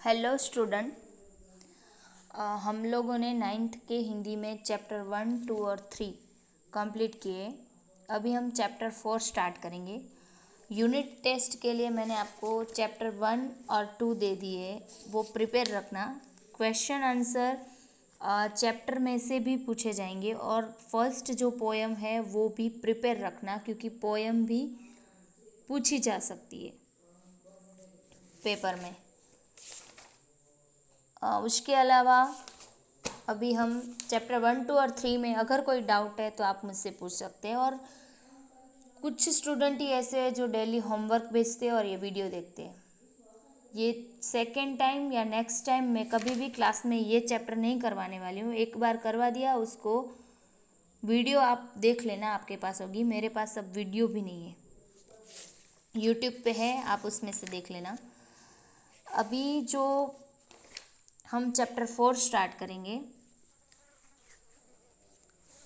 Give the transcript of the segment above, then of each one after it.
Hello student. हम लोगों ने 9th के हिंदी में चैप्टर 1, 2 और 3 कंप्लीट किए। अभी हम चैप्टर 4 स्टार्ट करेंगे। यूनिट टेस्ट के लिए मैंने आपको चैप्टर 1 और 2 दे दिए, वो प्रिपेयर रखना। क्वेश्चन आंसर चैप्टर में से भी पूछे जाएंगे और फर्स्ट जो पोएम है वो भी प्रिपेयर रखना, क्योंकि पोएम भी पूछी जा सकती है पेपर में। उसके अलावा अभी हम चैप्टर 1, 2 और 3 में अगर कोई डाउट है तो आप मुझसे पूछ सकते हैं। और कुछ स्टूडेंट ही ऐसे हैं जो डेली होमवर्क भेजते हैं और ये वीडियो देखते हैं। ये सेकेंड टाइम या नेक्स्ट टाइम मैं कभी भी क्लास में ये चैप्टर नहीं करवाने वाली हूँ। एक बार करवा दिया, उसको वीडियो आप देख लेना, आपके पास होगी। मेरे पास अब वीडियो भी नहीं है, यूट्यूब पे है, आप उसमें से देख लेना। अभी जो हम चैप्टर 4 स्टार्ट करेंगे,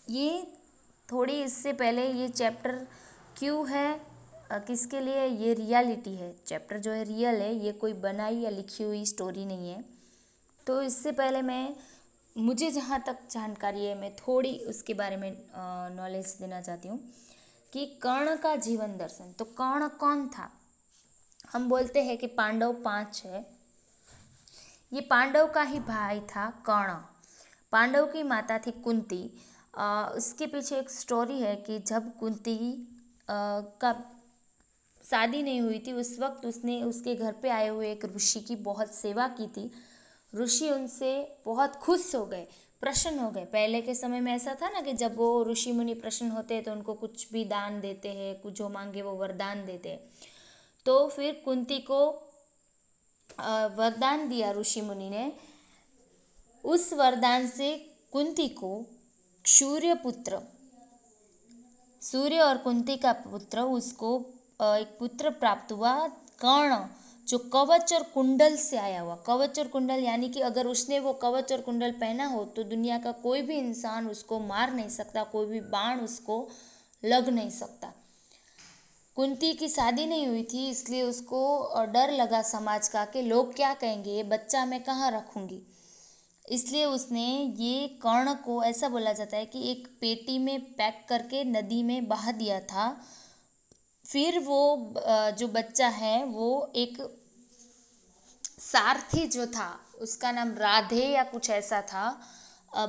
ये थोड़ी इससे पहले ये चैप्टर क्यों है, किसके लिए, ये रियलिटी है। चैप्टर जो है रियल है, ये कोई बनाई या लिखी हुई स्टोरी नहीं है। तो इससे पहले मुझे जहाँ तक जानकारी है, मैं थोड़ी उसके बारे में नॉलेज देना चाहती हूँ कि कर्ण का जीवन दर्शन। तो कर्ण कौन था? हम बोलते हैं कि पांडव 5 है। ये पांडव का ही भाई था कर्ण। पांडव की माता थी कुंती। उसके पीछे एक स्टोरी है कि जब कुंती का शादी नहीं हुई थी, उस वक्त उसने उसके घर पे आए हुए एक ऋषि की बहुत सेवा की थी। ऋषि उनसे बहुत खुश हो गए, प्रसन्न हो गए। पहले के समय में ऐसा था ना कि जब वो ऋषि मुनि प्रसन्न होते हैं तो उनको कुछ भी दान देते हैं, कुछ जो मांगे वो वरदान देते हैं। तो फिर कुंती को वरदान दिया ऋषि मुनि ने। उस वरदान से कुंती को सूर्य और कुंती का पुत्र, उसको एक पुत्र प्राप्त हुआ, कर्ण, जो कवच और कुंडल से आया हुआ। कवच और कुंडल यानी कि अगर उसने वो कवच और कुंडल पहना हो तो दुनिया का कोई भी इंसान उसको मार नहीं सकता, कोई भी बाण उसको लग नहीं सकता। कुंती की शादी नहीं हुई थी, इसलिए उसको डर लगा समाज का कि लोग क्या कहेंगे, ये बच्चा मैं कहाँ रखूँगी। इसलिए उसने ये कर्ण को, ऐसा बोला जाता है कि एक पेटी में पैक करके नदी में बहा दिया था। फिर वो जो बच्चा है वो एक सारथी जो था, उसका नाम राधे या कुछ ऐसा था।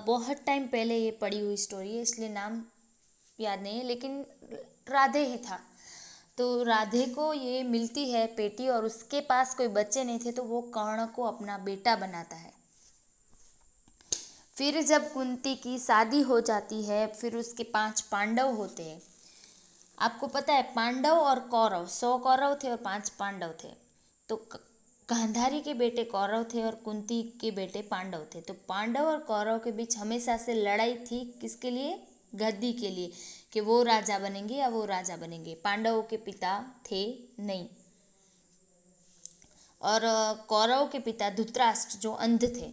बहुत टाइम पहले ये पड़ी हुई स्टोरी है, इसलिए नाम याद नहीं है, लेकिन राधे ही था। तो राधे को ये मिलती है पेटी और उसके पास कोई बच्चे नहीं थे, तो वो कर्ण को अपना बेटा बनाता है। फिर जब कुंती की शादी हो जाती है, फिर उसके 5 पांडव होते हैं। आपको पता है पांडव और कौरव, 100 कौरव थे और 5 पांडव थे। तो गांधारी के बेटे कौरव थे और कुंती के बेटे पांडव थे। तो पांडव और कौरव के बीच हमेशा से लड़ाई थी, किसके लिए? गद्दी के लिए, कि वो राजा बनेंगे या वो राजा बनेंगे। पांडवों के पिता थे नहीं, और कौरव के पिता धृतराष्ट्र जो अंध थे।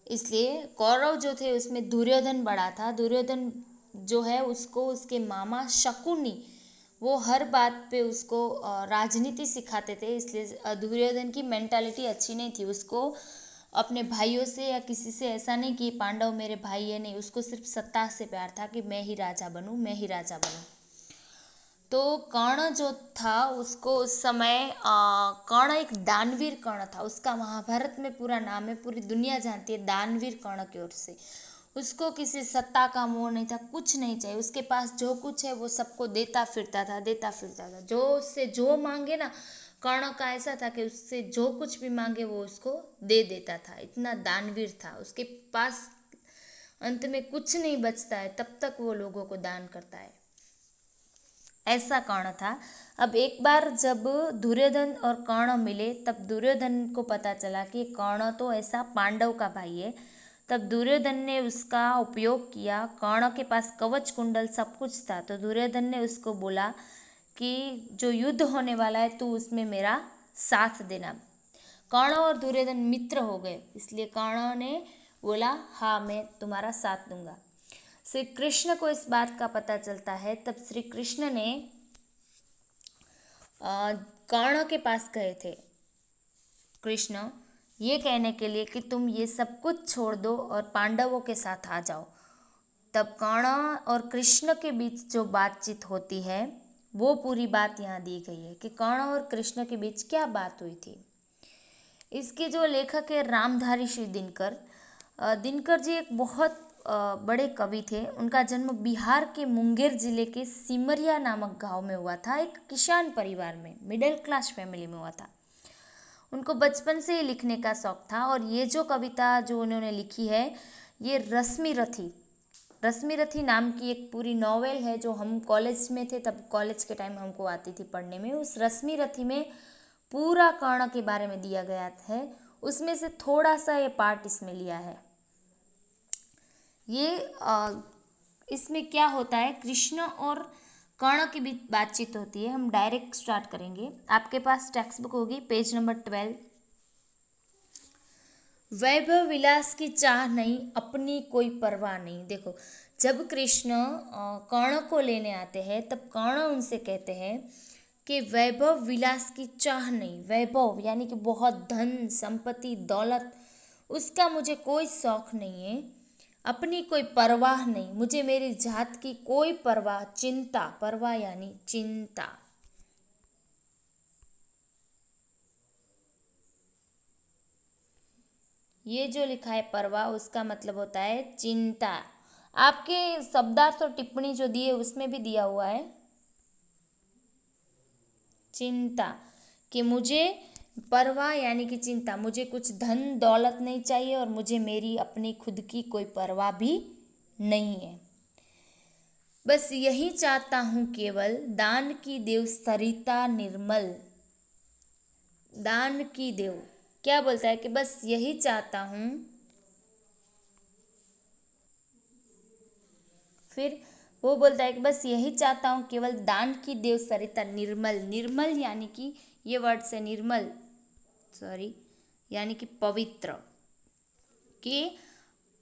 इसलिए कौरव जो थे उसमें दुर्योधन बड़ा था। दुर्योधन जो है उसको उसके मामा शकुनी, वो हर बात पे उसको राजनीति सिखाते थे। इसलिए दुर्योधन की मेंटालिटी अच्छी नहीं थी। उसको अपने भाइयों से या किसी से ऐसा नहीं कि पांडव मेरे भाई है, नहीं, उसको सिर्फ सत्ता से प्यार था कि मैं ही राजा बनूं, मैं ही राजा बनूं। तो कर्ण जो था उसको उस समय कर्ण एक दानवीर कर्ण था। उसका महाभारत में पूरा नाम है, पूरी दुनिया जानती है, दानवीर कर्ण की ओर से। उसको किसी सत्ता का मोह नहीं था, कुछ नहीं चाहिए। उसके पास जो कुछ है वो सबको देता फिरता था, देता फिरता था। जो उससे जो मांगे ना, कर्ण का ऐसा था कि उससे जो कुछ भी मांगे वो उसको दे देता था। इतना दानवीर था। उसके पास अंत में कुछ नहीं बचता है तब तक वो लोगों को दान करता है, ऐसा कर्ण था। अब एक बार जब दुर्योधन और कर्ण मिले, तब दुर्योधन को पता चला कि कर्ण तो ऐसा पांडव का भाई है। तब दुर्योधन ने उसका उपयोग किया। कर्ण के पास कवच कुंडल सब कुछ था, तो दुर्योधन ने उसको बोला कि जो युद्ध होने वाला है तू उसमें मेरा साथ देना। कर्ण और दुर्योधन मित्र हो गए, इसलिए कर्ण ने बोला हाँ मैं तुम्हारा साथ दूंगा। श्री कृष्ण को इस बात का पता चलता है। तब श्री कृष्ण ने कर्ण के पास गए थे। कृष्ण ये कहने के लिए कि तुम ये सब कुछ छोड़ दो और पांडवों के साथ आ जाओ। तब कर्ण और कृष्ण के बीच जो बातचीत होती है वो पूरी बात यहाँ दी गई है कि कर्ण और कृष्ण के बीच क्या बात हुई थी। इसके जो लेखक है रामधारी श्री दिनकर, दिनकर जी एक बहुत बड़े कवि थे। उनका जन्म बिहार के मुंगेर जिले के सिमरिया नामक गांव में हुआ था। एक किसान परिवार में, मिडिल क्लास फैमिली में हुआ था। उनको बचपन से ही लिखने का शौक था और ये जो कविता जो उन्होंने लिखी है ये रश्मि रथी नाम की एक पूरी नॉवेल है जो हम कॉलेज में थे तब, कॉलेज के टाइम हमको आती थी पढ़ने में। उस रश्मि रथी में पूरा कर्ण के बारे में दिया गया है, उसमें से थोड़ा सा ये पार्ट इसमें लिया है। ये इसमें क्या होता है, कृष्ण और कर्ण की बीच बातचीत होती है। हम डायरेक्ट स्टार्ट करेंगे। आपके पास टेक्स्ट बुक होगी, पेज नंबर 12। वैभव विलास की चाह नहीं, अपनी कोई परवाह नहीं। देखो, जब कृष्ण कर्ण को लेने आते हैं तब कर्ण उनसे कहते हैं कि वैभव विलास की चाह नहीं। वैभव यानी कि बहुत धन संपत्ति दौलत, उसका मुझे कोई शौक नहीं है। अपनी कोई परवाह नहीं, मुझे मेरी जात की कोई परवाह, चिंता, परवाह यानी चिंता। ये जो लिखा है परवाह, उसका मतलब होता है चिंता। आपके शब्दार्थ और टिप्पणी जो दिए उसमें भी दिया हुआ है चिंता, कि मुझे परवाह यानी कि चिंता, मुझे कुछ धन दौलत नहीं चाहिए और मुझे मेरी अपनी खुद की कोई परवाह भी नहीं है। बस यही चाहता हूँ केवल, दान की देव सरिता निर्मल। दान की देव क्या बोलता है कि बस यही चाहता हूँ। फिर वो बोलता है कि बस यही चाहता हूँ केवल, दान की देव सरिता निर्मल। निर्मल यानी कि ये वर्ड से निर्मल, सॉरी, यानी कि पवित्र, कि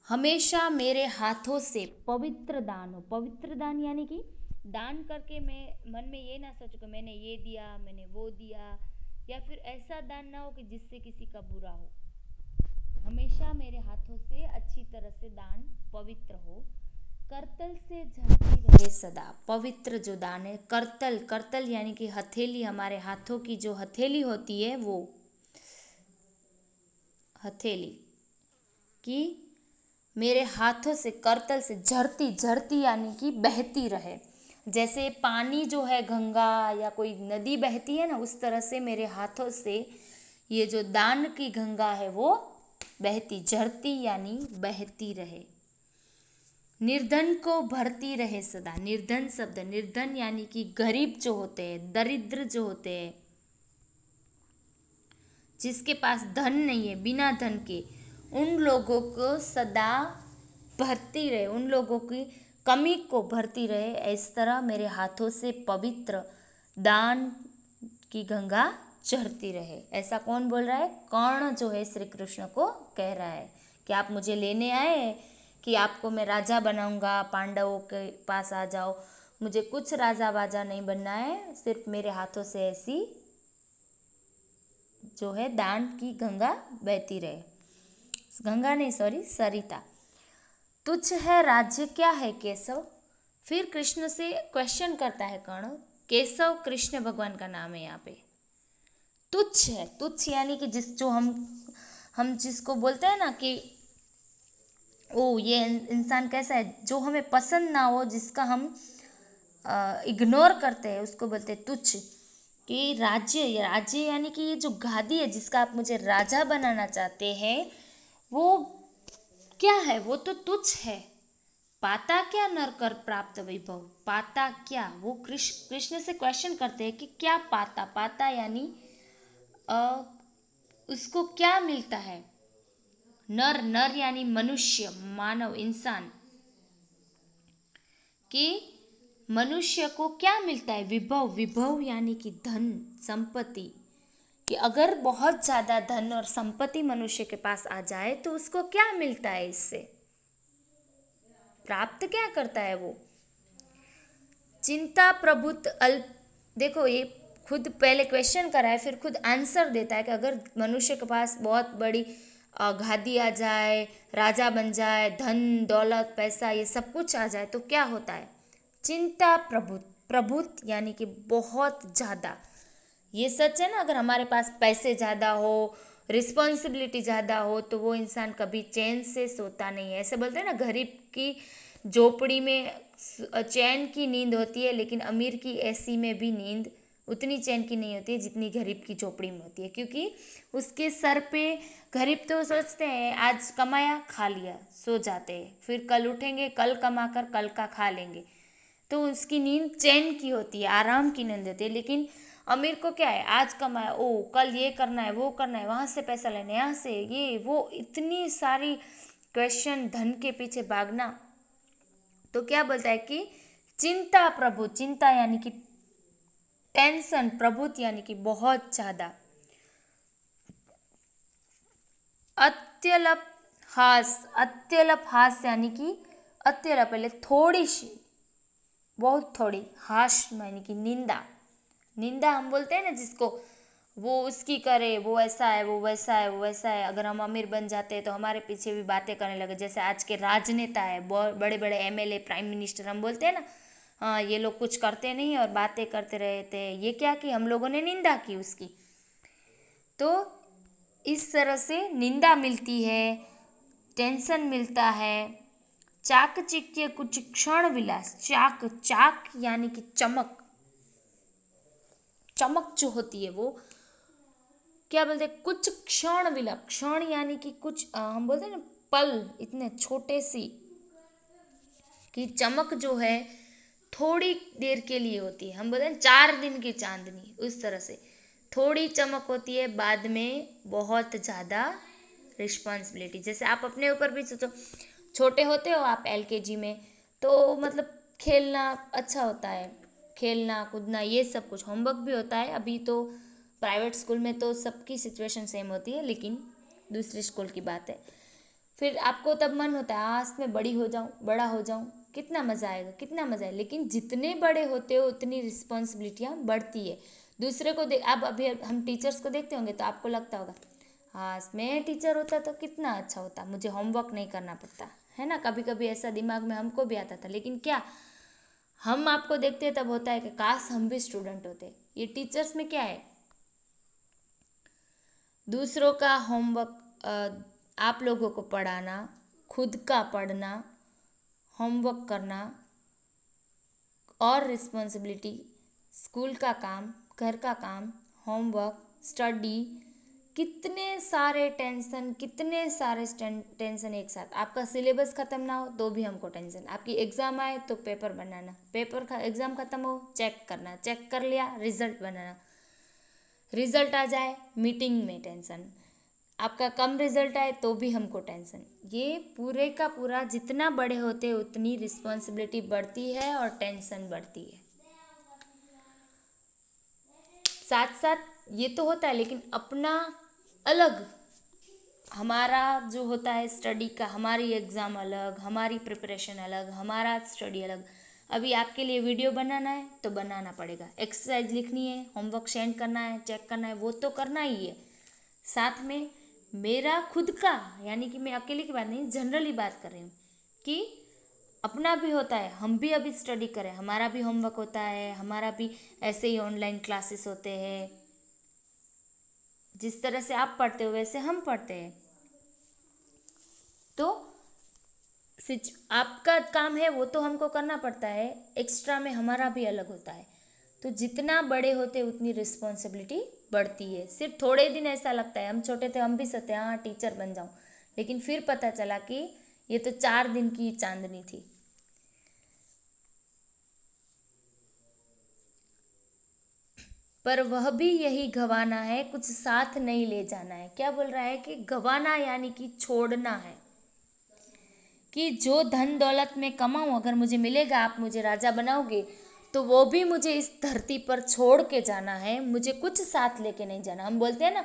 हमेशा मेरे हाथों से पवित्र दान हो। पवित्र दान यानी कि दान करके मैं मन में ये ना सोचूं कि मैंने ये दिया, मैंने वो दिया, या फिर ऐसा दान ना हो कि जिससे किसी का बुरा हो। हमेशा मेरे हाथों से अच्छी तरह से दान पवित्र हो, करतल से झरती रहे सदा। पवित्र जो दान है, करतल, करतल यानी कि हथेली, हमारे हाथों की जो हथेली होती है वो हथेली, कि मेरे हाथों से करतल से झरती, झरती यानी कि बहती रहे। जैसे पानी जो है गंगा या कोई नदी बहती है ना, उस तरह से मेरे हाथों से ये जो दान की गंगा है वो बहती, झरती यानी बहती रहे। निर्धन को भरती रहे सदा। निर्धन शब्द, निर्धन यानी कि गरीब जो होते हैं, दरिद्र जो होते हैं, जिसके पास धन नहीं है, बिना धन के, उन लोगों को सदा भरती रहे, उन लोगों की कमी को भरती रहे। इस तरह मेरे हाथों से पवित्र दान की गंगा चढ़ती रहे। ऐसा कौन बोल रहा है? कर्ण जो है श्री कृष्ण को कह रहा है कि आप मुझे लेने आए कि आपको मैं राजा बनाऊंगा, पांडवों के पास आ जाओ। मुझे कुछ राजा वाजा नहीं बनना है, सिर्फ मेरे हाथों से ऐसी जो है दान की गंगा बहती रहे। गंगा नहीं, सॉरी, सरिता। तुच्छ है राज्य क्या है केशव। फिर कृष्ण से क्वेश्चन करता है कर्ण। केशव कृष्ण भगवान का नाम है यहाँ पे। तुच्छ है, तुच्छ यानी कि जिस जो हम जिसको बोलते हैं ना कि ओ ये इंसान कैसा है, जो हमें पसंद ना हो, जिसका हम इग्नोर करते हैं, उसको बोलते हैं तुच्छ। कि राज्य, राज्य यानी कि ये जो गादी है जिसका आप मुझे राजा बनाना चाहते हैं वो क्या है, वो तो तुच्छ है। पाता क्या नर कर प्राप्त वैभव। पाता क्या, वो कृष्ण से क्वेश्चन करते हैं कि क्या पाता, पाता यानी उसको क्या मिलता है। नर, नर यानी मनुष्य, मानव, इंसान, कि मनुष्य को क्या मिलता है। विभव, विभव यानी कि धन संपत्ति, कि अगर बहुत ज़्यादा धन और संपत्ति मनुष्य के पास आ जाए तो उसको क्या मिलता है, इससे प्राप्त क्या करता है वो। चिंता प्रभुत अल्प, देखो ये खुद पहले क्वेश्चन करा है, फिर खुद आंसर देता है कि अगर मनुष्य के पास बहुत बड़ी गादी आ जाए, राजा बन जाए, धन दौलत पैसा ये सब कुछ आ जाए तो क्या होता है? चिंता प्रभुत प्रभुत यानी कि बहुत ज़्यादा। ये सच है ना, अगर हमारे पास पैसे ज़्यादा हो, रिस्पॉन्सिबिलिटी ज़्यादा हो तो वो इंसान कभी चैन से सोता नहीं है। ऐसे बोलते हैं ना, गरीब की झोपड़ी में चैन की नींद होती है, लेकिन अमीर की एसी में भी नींद उतनी चैन की नहीं होती है जितनी गरीब की झोपड़ी में होती है, क्योंकि उसके सर पे गरीब तो सोचते हैं आज कमाया खा लिया, सो जाते हैं, फिर कल उठेंगे, कल कमा कर कल का खा लेंगे, तो उसकी नींद चैन की होती है, आराम की नींद होती है। लेकिन अमीर को क्या है, आज कमाया, ओ कल ये करना है, वो करना है, वहाँ से पैसा लेना है, यहाँ से ये वो, इतनी सारी क्वेश्चन, धन के पीछे भागना। तो क्या बोलता है कि चिंता प्रभु, चिंता यानी कि टेंशन, प्रभुत यानी कि बहुत ज्यादा। अत्यल्प हास, अत्यल्प हास यानी कि अत्यल्प पहले थोड़ी सी, बहुत थोड़ी, हास यानी कि निंदा। निंदा हम बोलते हैं ना जिसको, वो उसकी करे, वो ऐसा है, वो वैसा है, वो वैसा है। अगर हम अमीर बन जाते हैं तो हमारे पीछे भी बातें करने लगे, जैसे आज के राजनेता है, बड़े बड़े एमएलए, प्राइम मिनिस्टर, हम बोलते हैं ना, हाँ ये लोग कुछ करते नहीं और बातें करते रहते हैं, ये क्या कि हम लोगों ने निंदा की उसकी। तो इस तरह से निंदा मिलती है, टेंशन मिलता है। चाकचिक्य कुछ क्षण विलास, चाक, चाक यानी कि चमक, चमक जो होती है वो क्या बोलते हैं, कुछ क्षण विलास, क्षण यानी कि कुछ हम बोलते हैं ना पल, इतने छोटे सी कि चमक जो है थोड़ी देर के लिए होती है, हम बोलते हैं 4 दिन की चांदनी, उस तरह से थोड़ी चमक होती है, बाद में बहुत ज़्यादा रिस्पॉन्सिबिलिटी। जैसे आप अपने ऊपर भी सोचो, छोटे होते हो आप एलकेजी में, तो मतलब खेलना अच्छा होता है, खेलना कूदना ये सब कुछ, होमवर्क भी होता है। अभी तो प्राइवेट स्कूल में तो सबकी सिचुएशन सेम होती है, लेकिन दूसरी स्कूल की बात है। फिर आपको तब मन होता है आज मैं बड़ी हो जाऊं, बड़ा हो जाऊं, कितना मज़ा आएगा, कितना मज़ा है। लेकिन जितने बड़े होते हो उतनी रिस्पॉन्सिबिलिटियाँ बढ़ती है। दूसरे को देख, आप अभी हम टीचर्स को देखते होंगे तो आपको लगता होगा हाँ मैं टीचर होता तो कितना अच्छा होता, मुझे होमवर्क नहीं करना पड़ता, है ना। कभी कभी ऐसा दिमाग में हमको भी आता था। लेकिन क्या, हम आपको देखते हैं तब होता है कि काश हम भी स्टूडेंट होते। ये टीचर्स में क्या है, दूसरों का होमवर्क आप लोगों को पढ़ाना, खुद का पढ़ना, होमवर्क करना और रिस्पॉन्सिबिलिटी, स्कूल का काम, घर का काम, होमवर्क, स्टडी, कितने सारे टेंशन, कितने सारे टेंशन एक साथ। आपका सिलेबस ख़त्म ना हो तो भी हमको टेंशन, आपकी एग्ज़ाम आए तो पेपर बनाना, पेपर का एग्ज़ाम ख़त्म हो चेक करना, चेक कर लिया रिजल्ट बनाना, रिजल्ट आ जाए मीटिंग में टेंशन, आपका कम रिजल्ट आए तो भी हमको टेंशन। ये पूरे का पूरा, जितना बड़े होते उतनी रिस्पॉन्सिबिलिटी बढ़ती है और टेंशन बढ़ती है। साथ साथ ये तो होता है, लेकिन अपना अलग हमारा जो होता है स्टडी का, हमारी एग्ज़ाम अलग, हमारी प्रिपरेशन अलग, हमारा स्टडी अलग। अभी आपके लिए वीडियो बनाना है तो बनाना पड़ेगा, एक्सरसाइज लिखनी है, होमवर्क सेंड करना है, चेक करना है, वो तो करना ही है। साथ में मेरा खुद का, यानी कि मैं अकेले की बात नहीं, जनरली बात कर रही हूँ कि अपना भी होता है, हम भी अभी स्टडी करें, हमारा भी होमवर्क होता है, हमारा भी ऐसे ही ऑनलाइन क्लासेस होते हैं। जिस तरह से आप पढ़ते हो वैसे हम पढ़ते हैं। तो आपका काम है वो तो हमको करना पड़ता है, एक्स्ट्रा में हमारा भी अलग होता है। तो जितना बड़े होते उतनी रिस्पॉन्सिबिलिटी बढ़ती है। सिर्फ थोड़े दिन ऐसा लगता है, हम छोटे थे हम भी सोचते हाँ टीचर बन जाऊँ, लेकिन फिर पता चला कि ये तो 4 दिन की चांदनी थी। पर वह भी यही गंवाना है, कुछ साथ नहीं ले जाना है। क्या बोल रहा है कि गंवाना यानी कि छोड़ना है, कि जो धन दौलत में कमाऊँ, अगर मुझे मिलेगा, आप मुझे राजा बनाओगे, तो वो भी मुझे इस धरती पर छोड़ के जाना है, मुझे कुछ साथ लेके नहीं जाना। हम बोलते हैं ना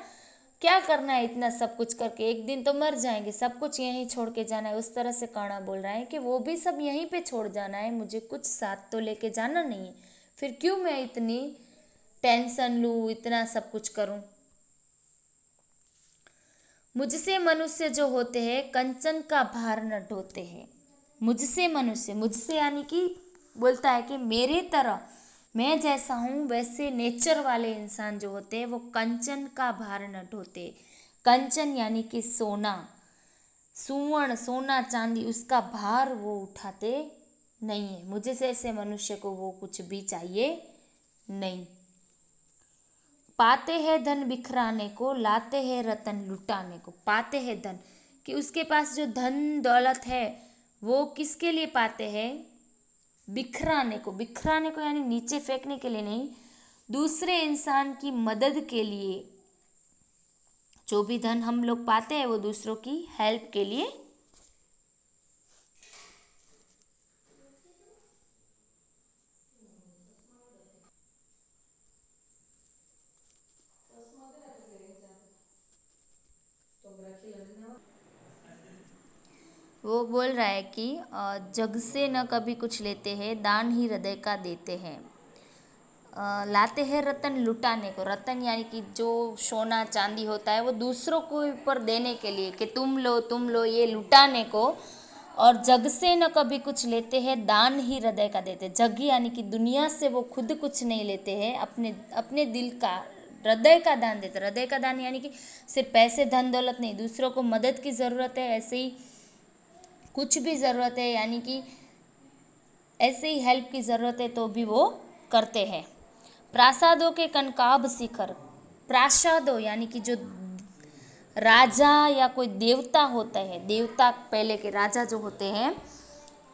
क्या करना है इतना सब कुछ करके, एक दिन तो मर जाएंगे, सब कुछ यहीं छोड़ के जाना है। उस तरह से कर्ण बोल रहा है कि वो भी सब यहीं पे छोड़ जाना है, मुझे कुछ साथ तो लेके जाना नहीं है। फिर क्यों मैं इतनी टेंशन लूँ, इतना सब कुछ करूँ। मुझसे मनुष्य जो होते हैं कंचन का भार न ढोते हैं। मुझसे मनुष्य, मुझसे यानी कि बोलता है कि मेरे तरह, मैं जैसा हूँ वैसे नेचर वाले इंसान जो होते हैं वो कंचन का भार न ढोते। कंचन यानी कि सोना, सुवर्ण, सोना चांदी, उसका भार वो उठाते नहीं है। मुझे से ऐसे मनुष्य को वो कुछ भी चाहिए नहीं। पाते हैं धन बिखराने को, लाते हैं रतन लुटाने को। पाते हैं धन, कि उसके पास जो धन दौलत है वो किसके लिए पाते हैं? बिखराने को। बिखराने को यानी नीचे फेंकने के लिए नहीं, दूसरे इंसान की मदद के लिए। जो भी धन हम लोग पाते हैं वो दूसरों की हेल्प के लिए। वो बोल रहा है कि जग से न कभी कुछ लेते हैं, दान ही हृदय का देते हैं। लाते हैं रतन लुटाने को। रतन यानी कि जो सोना चांदी होता है वो दूसरों को ऊपर देने के लिए, कि तुम लो, ये लुटाने को। और जग से न कभी कुछ लेते हैं, दान ही हृदय का देते। जग यानी कि दुनिया से वो खुद कुछ नहीं लेते हैं, अपने अपने दिल का, हृदय का दान देते। हृदय का दान यानी कि सिर्फ पैसे धन दौलत नहीं, दूसरों को मदद की ज़रूरत है, ऐसे ही कुछ भी ज़रूरत है, यानी कि ऐसे ही हेल्प की ज़रूरत है तो भी वो करते हैं। प्रासादों के कनकाब शिखर। प्रासादों यानी कि जो राजा या कोई देवता होता है, देवता पहले के राजा जो होते हैं,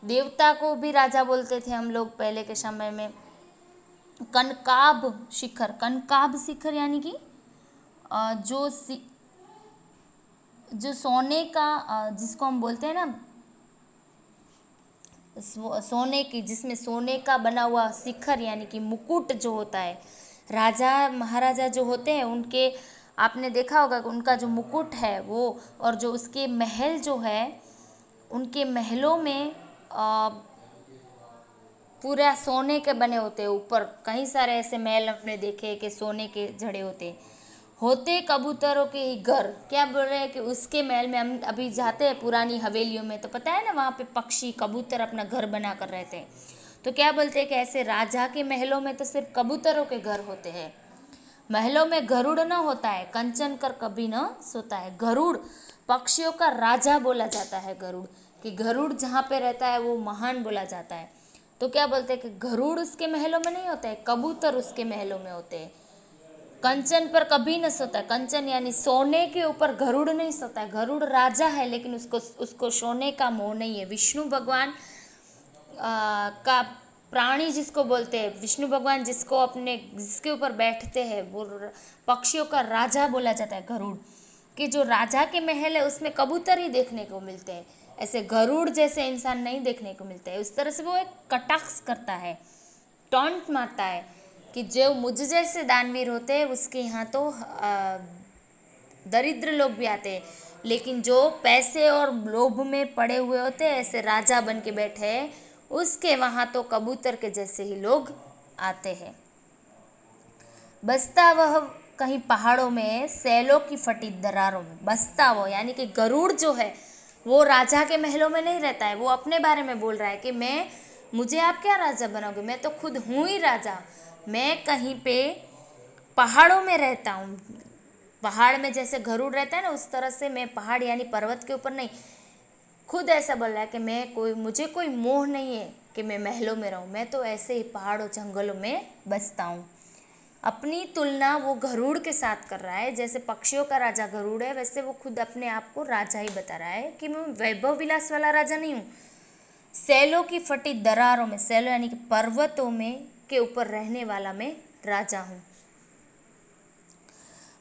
देवता को भी राजा बोलते थे हम लोग पहले के समय में। कनकाब शिखर, कनकाब शिखर यानी कि जो सोने का, जिसको हम बोलते हैं ना सोने की, जिसमें सोने का बना हुआ शिखर यानी कि मुकुट जो होता है, राजा महाराजा जो होते हैं उनके, आपने देखा होगा कि उनका जो मुकुट है वो, और जो उसके महल जो है, उनके महलों में पूरा सोने के बने होते हैं। ऊपर कई सारे ऐसे महल आपने देखे कि सोने के जड़े होते कबूतरों के ही घर। क्या बोल रहे हैं कि उसके महल में, हम अभी जाते हैं पुरानी हवेलियों में तो पता है ना, वहाँ पे पक्षी कबूतर अपना घर बना कर रहते हैं। तो क्या बोलते हैं कि ऐसे राजा के महलों में तो सिर्फ कबूतरों के घर होते हैं। महलों में गरुड़ न होता है, कंचन कर कभी न सोता है। गरुड़ पक्षियों का राजा बोला जाता है। गरुड़, कि गरुड़ जहाँ पे रहता है वो महान बोला जाता है। तो क्या बोलते हैं कि गरुड़ उसके महलों में नहीं होता है, कबूतर उसके महलों में होते हैं। कंचन पर कभी न सोता है। कंचन यानी सोने के ऊपर गरुड़ नहीं सोता है। गरुड़ राजा है लेकिन उसको सोने का मोह नहीं है। विष्णु भगवान का प्राणी जिसको बोलते हैं, विष्णु भगवान जिसके ऊपर बैठते हैं, वो पक्षियों का राजा बोला जाता है गरुड़। कि जो राजा के महल है उसमें कबूतर ही देखने को मिलते हैं, ऐसे गरुड़ जैसे इंसान नहीं देखने को मिलते हैं। उस तरह से वो एक कटाक्ष करता है, टॉन्ट मारता है कि जो मुझ जैसे दानवीर होते हैं उसके यहाँ तो दरिद्र लोग भी आते हैं, लेकिन जो पैसे और लोभ में पड़े हुए होते हैं, ऐसे राजा बन के बैठे हैं, उसके वहाँ तो कबूतर के जैसे ही लोग आते हैं। बसता वह कहीं पहाड़ों में, सैलों की फटी दरारों में। बसता वो यानी कि गरुड़ जो है वो राजा के महलों में नहीं रहता है। वो अपने बारे में बोल रहा है कि मुझे आप क्या राजा बनाओगे, मैं तो खुद हूँ ही राजा। मैं कहीं पे पहाड़ों में रहता हूँ, पहाड़ में जैसे गरुड़ रहता है ना, उस तरह से मैं पहाड़ यानी पर्वत के ऊपर नहीं। खुद ऐसा बोल रहा है कि मुझे कोई मोह नहीं है कि मैं महलों में रहूं, मैं तो ऐसे ही पहाड़ों जंगलों में बसता हूँ। अपनी तुलना वो गरुड़ के साथ कर रहा है। जैसे पक्षियों का राजा गरुड़ है, वैसे वो खुद अपने आप को राजा ही बता रहा है कि मैं वैभव विलास वाला राजा नहीं हूँ। सैलों की फटी दरारों में, सैलों यानी कि पर्वतों में के ऊपर रहने वाला मैं राजा हूँ।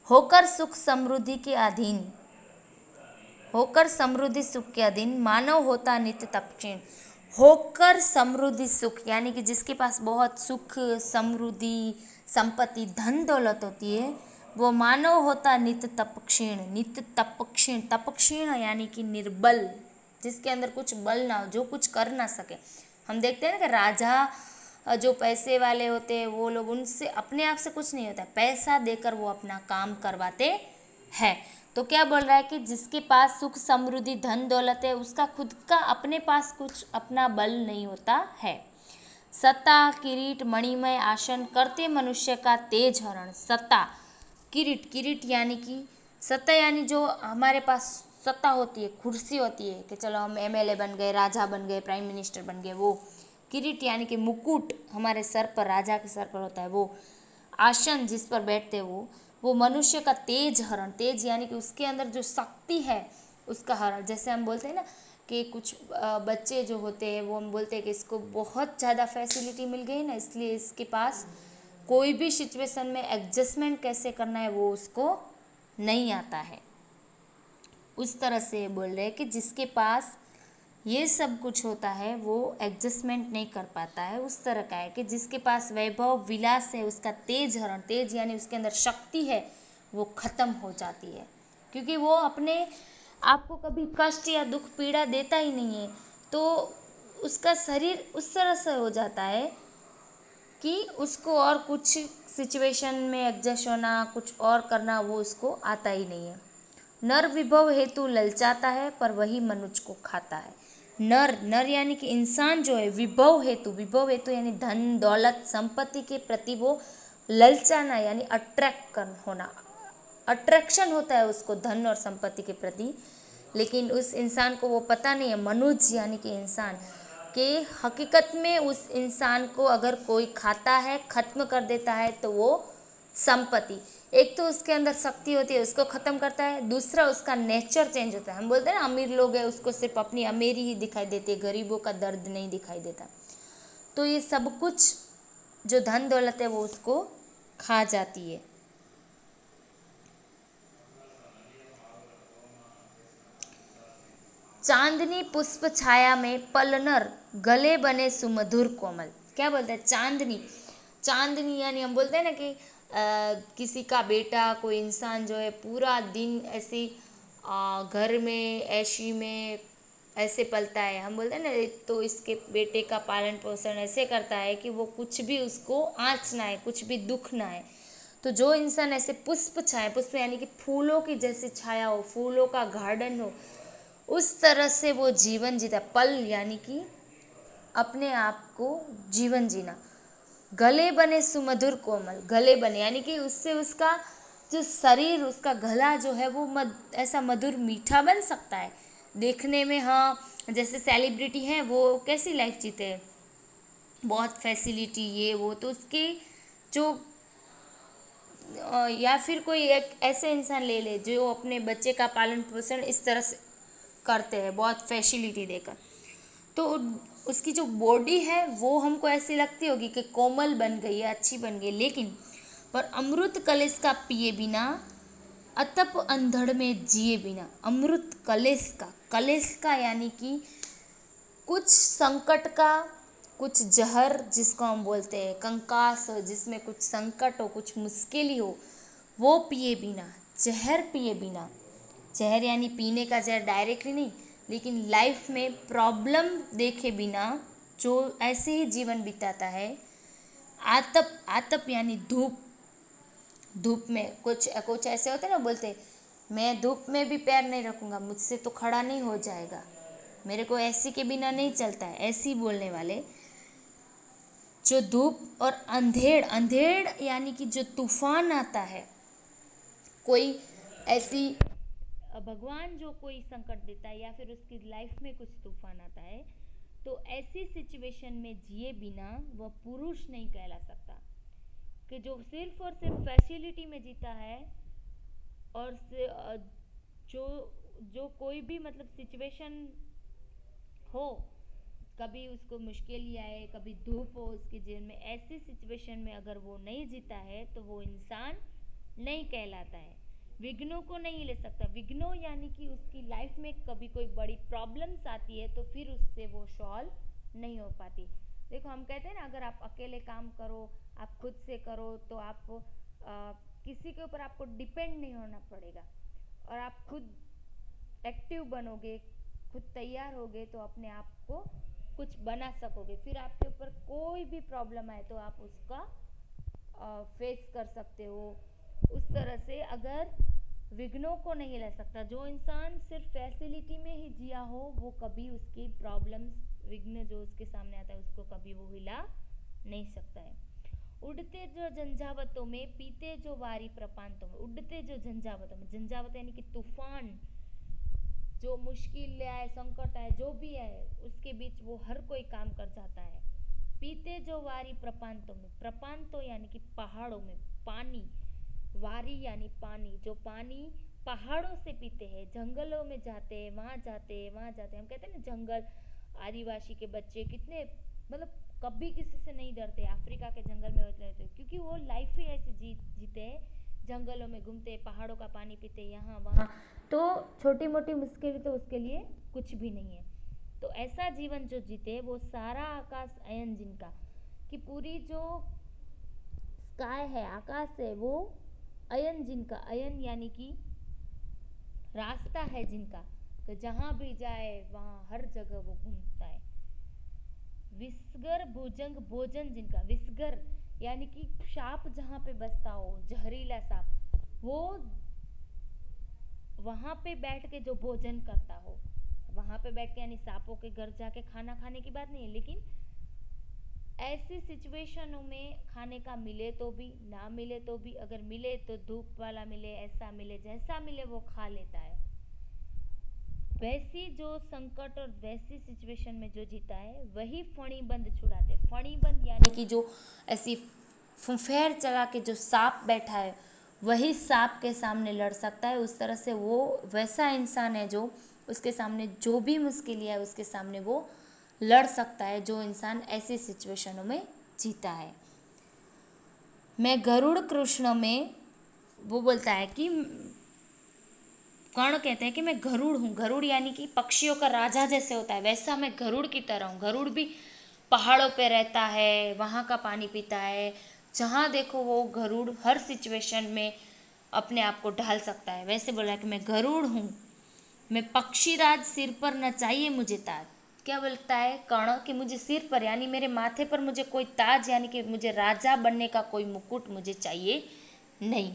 होकर सुख समृद्धि के अधीन, होकर समृद्धि सुख के अधीन, मानव होता नित्य तपक्षीण। होकर समृद्धि सुख यानी कि जिसके पास बहुत सुख, समृद्धि, संपत्ति, धन दौलत होती है, वो मानव होता नित्य तपक्षीण। नित्य तपक्षीण, तपक्षीण यानी कि निर्बल, जिसके अंदर कुछ बल ना हो, जो कुछ कर ना सके। हम देखते हैं ना कि राजा जो पैसे वाले होते हैं वो लोग, उनसे अपने आप से कुछ नहीं होता, पैसा देकर वो अपना काम करवाते हैं। तो क्या बोल रहा है कि जिसके पास सुख समृद्धि धन दौलत है उसका खुद का अपने पास कुछ अपना बल नहीं होता है। सत्ता किरीट मणिमय आसन करते मनुष्य का तेज हरण। सत्ता किरीट, किरीट यानी कि सत्ता यानी जो हमारे पास सत्ता होती है, कुर्सी होती है कि चलो हम एमएलए बन गए, राजा बन गए, प्राइम मिनिस्टर बन गए, वो किरीट यानी कि मुकुट हमारे सर पर, राजा के सर पर होता है वो। आसन जिस पर बैठते हैं वो मनुष्य का तेज हरण, तेज यानी कि उसके अंदर जो शक्ति है उसका हरण। जैसे हम बोलते हैं ना कि कुछ बच्चे जो होते हैं वो हम बोलते हैं कि इसको बहुत ज़्यादा फैसिलिटी मिल गई ना, इसलिए इसके पास कोई भी सिचुएशन में एडजस्टमेंट कैसे करना है वो उसको नहीं आता है। उस तरह से बोल रहे हैं कि जिसके पास ये सब कुछ होता है वो एडजस्टमेंट नहीं कर पाता है, उस तरह का है कि जिसके पास वैभव विलास है उसका तेज हरण, तेज यानी उसके अंदर शक्ति है वो खत्म हो जाती है, क्योंकि वो अपने आपको कभी कष्ट या दुख पीड़ा देता ही नहीं है। तो उसका शरीर उस तरह से हो जाता है कि उसको और कुछ सिचुएशन में एडजस्ट होना, कुछ और करना वो उसको आता ही नहीं है। नर विभव हेतु ललचाता है पर वही मनुष्य को खाता है। नर, नर यानी कि इंसान जो है, विभव हेतु, विभव हेतु यानी धन दौलत संपत्ति के प्रति वो ललचाना यानी अट्रैक्ट कर होना, अट्रैक्शन होता है उसको धन और संपत्ति के प्रति, लेकिन उस इंसान को वो पता नहीं है, मनुष्य यानी कि इंसान के हकीकत में उस इंसान को अगर कोई खाता है, खत्म कर देता है तो वो संपत्ति, एक तो उसके अंदर शक्ति होती है उसको खत्म करता है, दूसरा उसका नेचर चेंज होता है। हम बोलते हैं ना अमीर लोग हैं उसको सिर्फ अपनी अमीरी ही दिखाई देती है, गरीबों का दर्द नहीं दिखाई देता। तो ये सब कुछ जो धन दौलत है वो उसको खा जाती है। चांदनी पुष्प छाया में पलनर गले बने सुमधुर कोमल। क्या बोलते हैं चांदनी, चांदनी यानी हम बोलते हैं ना कि किसी का बेटा, कोई इंसान जो है पूरा दिन ऐसे घर में ऐशी में ऐसे पलता है, हम बोलते हैं ना, तो इसके बेटे का पालन पोषण ऐसे करता है कि वो कुछ भी उसको आँच ना है, कुछ भी दुख ना है। तो जो इंसान ऐसे पुष्प छाया, पुष्प यानी कि फूलों की जैसी छाया हो, फूलों का गार्डन हो, उस तरह से वो जीवन जीता। पल यानी कि अपने आप को जीवन जीना। गले बने सुमधुर कोमल, गले बने यानी कि उससे उसका जो शरीर, उसका गला जो है वो ऐसा मधुर मीठा बन सकता है देखने में। हाँ, जैसे सेलिब्रिटी हैं वो कैसी लाइफ जीते हैं, बहुत फैसिलिटी ये वो, तो उसके जो या फिर कोई एक ऐसे इंसान ले ले जो अपने बच्चे का पालन पोषण इस तरह से करते हैं बहुत फैसिलिटी देकर, तो उसकी जो बॉडी है वो हमको ऐसी लगती होगी कि कोमल बन गई है, अच्छी बन गई, लेकिन पर अमृत कलेश का पिए बिना, अतप अंधड़ में जिए बिना। अमृत कलेश का, कलेश का यानी कि कुछ संकट का, कुछ जहर जिसको हम बोलते हैं, कंकास हो जिसमें कुछ संकट हो, कुछ मुश्किल ही हो, वो पिए बिना, जहर पिए बिना। जहर यानी पीने का जहर डायरेक्टली नहीं, लेकिन लाइफ में प्रॉब्लम देखे बिना जो ऐसे ही जीवन बिताता है। आतप, आतप यानी धूप, धूप में कुछ कुछ ऐसे होते हैं ना, बोलते मैं धूप में भी पैर नहीं रखूँगा, मुझसे तो खड़ा नहीं हो जाएगा, मेरे को ऐसी के बिना नहीं चलता है, ऐसी बोलने वाले जो धूप और अंधेड़, अंधेड़ यानी कि जो तूफान आता है, कोई ऐसी भगवान जो कोई संकट देता है या फिर उसकी लाइफ में कुछ तूफान आता है, तो ऐसी सिचुएशन में जिए बिना वह पुरुष नहीं कहला सकता। कि जो सिर्फ और सिर्फ फैसिलिटी में जीता है और जो जो कोई भी मतलब सिचुएशन हो, कभी उसको मुश्किल ही आए, कभी धूप हो उसके जीवन में, ऐसी सिचुएशन में अगर वो नहीं जीता है तो वो इंसान नहीं कहलाता है। विघ्नों को नहीं ले सकता, विघ्नों यानी कि उसकी लाइफ में कभी कोई बड़ी प्रॉब्लम्स आती है तो फिर उससे वो सॉल्व नहीं हो पाती। देखो हम कहते हैं ना, अगर आप अकेले काम करो, आप खुद से करो, तो आप किसी के ऊपर आपको डिपेंड नहीं होना पड़ेगा और आप खुद एक्टिव बनोगे, खुद तैयार होगे तो अपने आप को कुछ बना सकोगे। फिर आपके ऊपर कोई भी प्रॉब्लम आए तो आप उसका फेस कर सकते हो। उस तरह से अगर विघ्नों को नहीं ला सकता, जो इंसान सिर्फ फैसिलिटी में ही जिया हो वो कभी उसकी प्रॉब्लम्स विघ्न जो उसके सामने आता है उसको कभी वो हिला नहीं सकता है। उड़ते जो झंझावतों में, पीते जो वारी प्रपांतों में। उड़ते जो झंझावतों में, झंझावत यानी कि तूफान, जो मुश्किल आए, संकट आए, जो भी आए उसके बीच वो हर कोई काम कर जाता है। पीते जो वारी प्रपांतों में, प्रपांतों यानी कि पहाड़ों में पानी, वारी यानी पानी, जो पानी पहाड़ों से पीते हैं, जंगलों में जाते हैं, वहां जाते हैं, वहां जाते हैं। हम कहते हैं ना जंगल, आदिवासी के बच्चे कितने मतलब कभी किसी से नहीं डरते, अफ्रीका के जंगल में होते हैं क्योंकि वो लाइफ ही ऐसे जीते हैं, जंगलों में घूमते, पहाड़ों का पानी पीते, यहाँ वहाँ, तो छोटी मोटी मुश्किल तो उसके लिए कुछ भी नहीं है। तो ऐसा जीवन जो जीते वो सारा आकाश अयन जिनका, कि पूरी जो स्काई है, आकाश है, वो अयन जिनका, अयन यानी कि रास्ता है जिनका, तो जहां भी जाए वहां हर जगह वो घूमता है। विस्गर भुजंग भोजन जिनका, विस्गर यानी कि सांप जहां पे बसता हो, जहरीला सांप, वो वहां पे बैठ के जो भोजन करता हो, वहां पे बैठ के यानी सांपों के घर जाके खाना खाने की बात नहीं है, लेकिन ऐसी सिचुएशनों में खाने का मिले तो भी, ना मिले तो भी, अगर मिले तो धूप वाला मिले, ऐसा मिले, जैसा मिले वो खा लेता है। वैसी जो संकट और वैसी सिचुएशन में जो जीता है वही फणीबंद छुड़ाते। फणीबंद यानी कि जो ऐसी फुफेर चला के जो सांप बैठा है वही सांप के सामने लड़ सकता है। उस तरह से वो वैसा इंसान है जो उसके सामने जो भी मुश्किल है उसके सामने वो लड़ सकता है, जो इंसान ऐसी सिचुएशनों में जीता है। मैं गरुड़ कृष्ण में वो बोलता है कि कर्ण कहते हैं कि मैं गरुड़ हूँ, गरुड़ यानी कि पक्षियों का राजा जैसे होता है वैसा मैं गरुड़ की तरह हूँ। गरुड़ भी पहाड़ों पे रहता है, वहाँ का पानी पीता है, जहाँ देखो वो गरुड़ हर सिचुएशन में अपने आप को ढाल सकता है। वैसे बोला कि मैं गरुड़ हूँ, मैं पक्षीराज सिर पर न चाहिए मुझे ताज। क्या बोलता है कर्ण कि मुझे सिर पर यानी मेरे माथे पर मुझे कोई ताज यानी कि मुझे राजा बनने का कोई मुकुट मुझे चाहिए नहीं।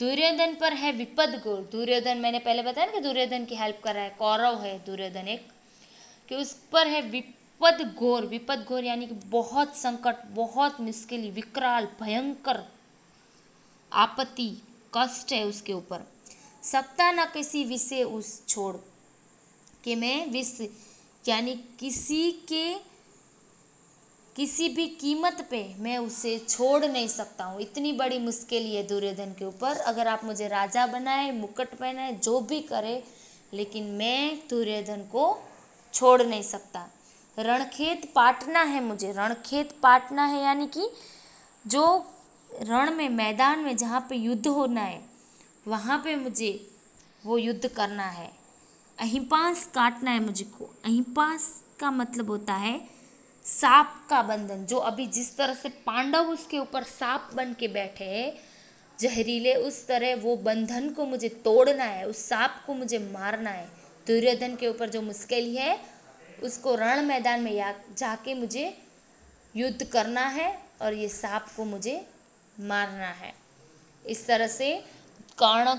दुर्योधन पर है विपद घोर, दुर्योधन मैंने पहले बताया ना कि दुर्योधन की हेल्प कर रहा है, कौरव है दुर्योधन एक, कि उस पर है विपद घोर। विपद घोर यानी कि बहुत संकट, बहुत मुश्किल, विकराल, भयंकर आपत्ति, कष्ट है उसके ऊपर। सकता न किसी विषय उस छोड़, कि मैं विष यानी किसी भी कीमत पे मैं उसे छोड़ नहीं सकता हूँ। इतनी बड़ी मुश्किल है दुर्योधन के ऊपर, अगर आप मुझे राजा बनाए, मुकुट पहनाए, जो भी करे, लेकिन मैं दुर्योधन को छोड़ नहीं सकता। रणखेत पाटना है मुझे, रणखेत पाटना है यानी कि जो रण में, मैदान में जहाँ पे युद्ध होना है वहाँ पे मुझे वो युद्ध करना है। अहिपास काटना है मुझको, अहिपास का मतलब होता है सांप का बंधन, जो अभी जिस तरह से पांडव उसके ऊपर सांप बन के बैठे हैं जहरीले, उस तरह वो बंधन को मुझे तोड़ना है, उस सांप को मुझे मारना है। दुर्योधन के ऊपर जो मुश्किल है उसको रण मैदान में जाके मुझे युद्ध करना है और ये सांप को मुझे मारना है। इस तरह से कर्ण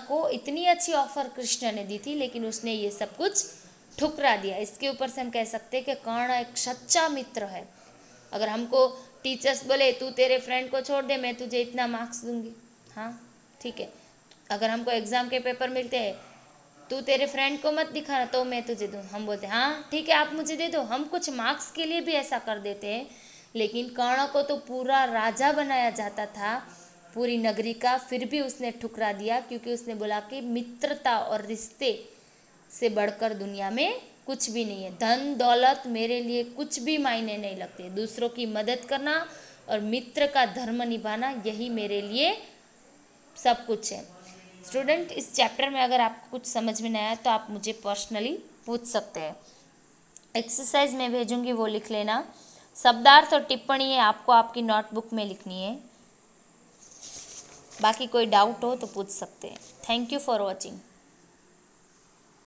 को इतनी अच्छी ऑफर कृष्ण ने दी थी, लेकिन उसने ये सब कुछ ठुकरा दिया। इसके ऊपर से हम कह सकते हैं कि कर्ण एक सच्चा मित्र है। अगर हमको टीचर्स बोले तू तेरे फ्रेंड को छोड़ दे, मैं तुझे इतना मार्क्स दूंगी, हाँ ठीक है। अगर हमको एग्जाम के पेपर मिलते हैं, तू तेरे फ्रेंड को मत दिखाना तो मैं तुझे दूँ, हम बोलते हैं हाँ ठीक है आप मुझे दे दो। हम कुछ मार्क्स के लिए भी ऐसा कर देते हैं, लेकिन कर्ण को तो पूरा राजा बनाया जाता था पूरी नगरी का, फिर भी उसने ठुकरा दिया, क्योंकि उसने बोला कि मित्रता और रिश्ते से बढ़कर दुनिया में कुछ भी नहीं है। धन दौलत मेरे लिए कुछ भी मायने नहीं लगते, दूसरों की मदद करना और मित्र का धर्म निभाना यही मेरे लिए सब कुछ है। स्टूडेंट, इस चैप्टर में अगर आपको कुछ समझ में नहीं आया तो आप मुझे पर्सनली पूछ सकते हैं। एक्सरसाइज में भेजूंगी वो लिख लेना। शब्दार्थ और टिप्पणी है आपको आपकी नोटबुक में लिखनी है। बाकी कोई डाउट हो तो पूछ सकते हैं। Thank you for watching.